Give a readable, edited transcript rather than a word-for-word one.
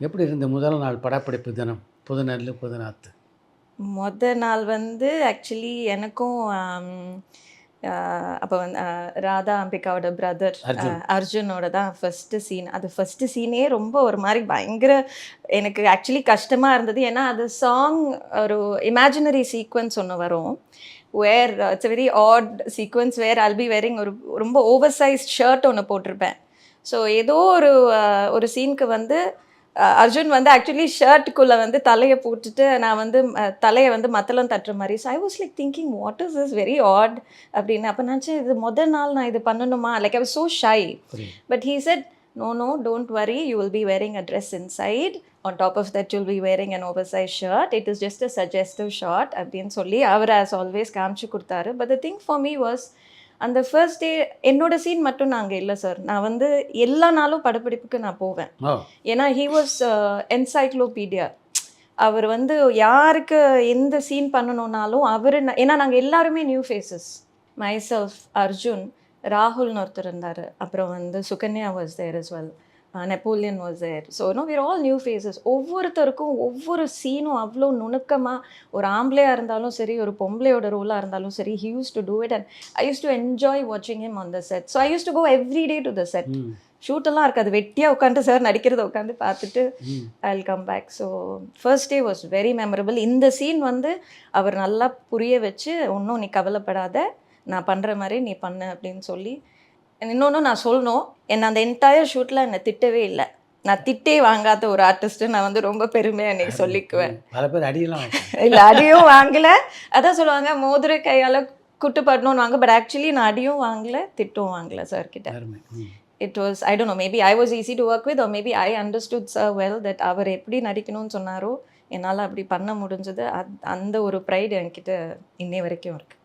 எப்படி இருந்த முதல் நாள் படப்பிடிப்பு தினம்? புதுநெல்லு, புதுநாத்து. மொத நாள் வந்து ஆக்சுவலி எனக்கும் அப்போ வந்து ராதா அம்பிகாவோட பிரதர் அர்ஜுன். அர்ஜுனோட தான் ஃபர்ஸ்ட்டு சீன். அது ஃபர்ஸ்ட்டு சீனே ரொம்ப ஒரு மாரி பயங்கர எனக்கு ஆக்சுவலி கஷ்டமா இருந்தது. ஏன்னா, அது சாங் ஒரு இமேஜினரி சீக்வென்ஸ் ஒண்ணு வரும். Where it's a very odd sequence where I'll be varying ஒரு ரொம்ப ஓவர் சைஸ்ட் ஷர்ட் ஒண்ணு போட்டிருப்பேன். ஸோ ஏதோ ஒரு சீனுக்கு வந்து அர்ஜுன் வந்து ஆக்சுவலி ஷர்ட்டுக்குள்ள வந்து தலைய போட்டுட்டு நான் வந்து தலைய வந்து மத்தளம் தட்டுற மாரி. So I was like thinking what is this very odd அப்படின்னு. அப்போ நினச்சேன் இது மொதல் நாள் நான் இது பண்ணணுமா? Like I was so shy. But he said no no don't worry you will be wearing a dress inside. On top of that you'll be wearing an oversized shirt. It is just a suggestive shot அப்படின்னு சொல்லி அவர் as always காமிச்சு கொடுத்தாரு. But the thing for me was அந்த first day என்னோட scene மட்டும் நான் அங்கே இல்லை சார். நான் வந்து எல்லா நாளும் படப்பிடிப்புக்கு நான் போவேன். ஏன்னா ஹீ வாஸ் என்சைக்ளோபீடியா. அவர் வந்து யாருக்கு எந்த சீன் பண்ணணும்னாலும் அவர் ஏன்னா நாங்கள் எல்லாருமே நியூ ஃபேஸஸ். மைசெல்ஃப், அர்ஜுன், ராகுல்னு ஒருத்தர் இருந்தார். அப்புறம் வந்து Sukanya was there as well. Napoleon was there. So we're all new faces. ஒவ்வொருத்தருக்கும் ஒவ்வொரு சீனும் அவ்வளோ நுணுக்கமாக ஒரு ஆம்பளையாக இருந்தாலும் சரி, ஒரு பொம்பளையோட ரோலாக இருந்தாலும் சரி, he used to do it and I used to enjoy வாட்சிங் him on the set. So I used to go every day to the set. ஷூட்டெல்லாம் இருக்காது, வெட்டியாக உட்காந்து சார் நடிக்கிறத உட்காந்து பார்த்துட்டு I will come back. So first day was very memorable. இந்த scene வந்து அவர் நல்லா புரிய வச்சு ஒன்றும் நீ கவலைப்படாத, நான் பண்ணுற மாதிரி நீ பண்ணு அப்படின்னு சொல்லி. இன்னொன்று நான் சொல்லணும், என்னை அந்த என்டையர் ஷூட்டில் என்னை திட்டவே இல்லை. நான் திட்டே வாங்காத ஒரு ஆர்டிஸ்ட்டு நான் வந்து ரொம்ப பெருமையாக என்னை சொல்லிக்குவேன். பல பேர் அடியெல்லாம் இல்லை அடியும் வாங்கலை. அதான் சொல்லுவாங்க மோதிர கையால் குட்டுப்படணும்னு வாங்க. பட் ஆக்சுவலி நான் அடியும் வாங்கலை, திட்டும் வாங்கலை சார்கிட்ட. It was I don't know, maybe I was easy to work with or maybe I understood sir well that அவர் எப்படி நடிக்கணும்னு சொன்னாரோ என்னால் அப்படி பண்ண முடிஞ்சது. அந்த ஒரு ப்ரைடு என்கிட்ட இன்னை வரைக்கும் இருக்குது.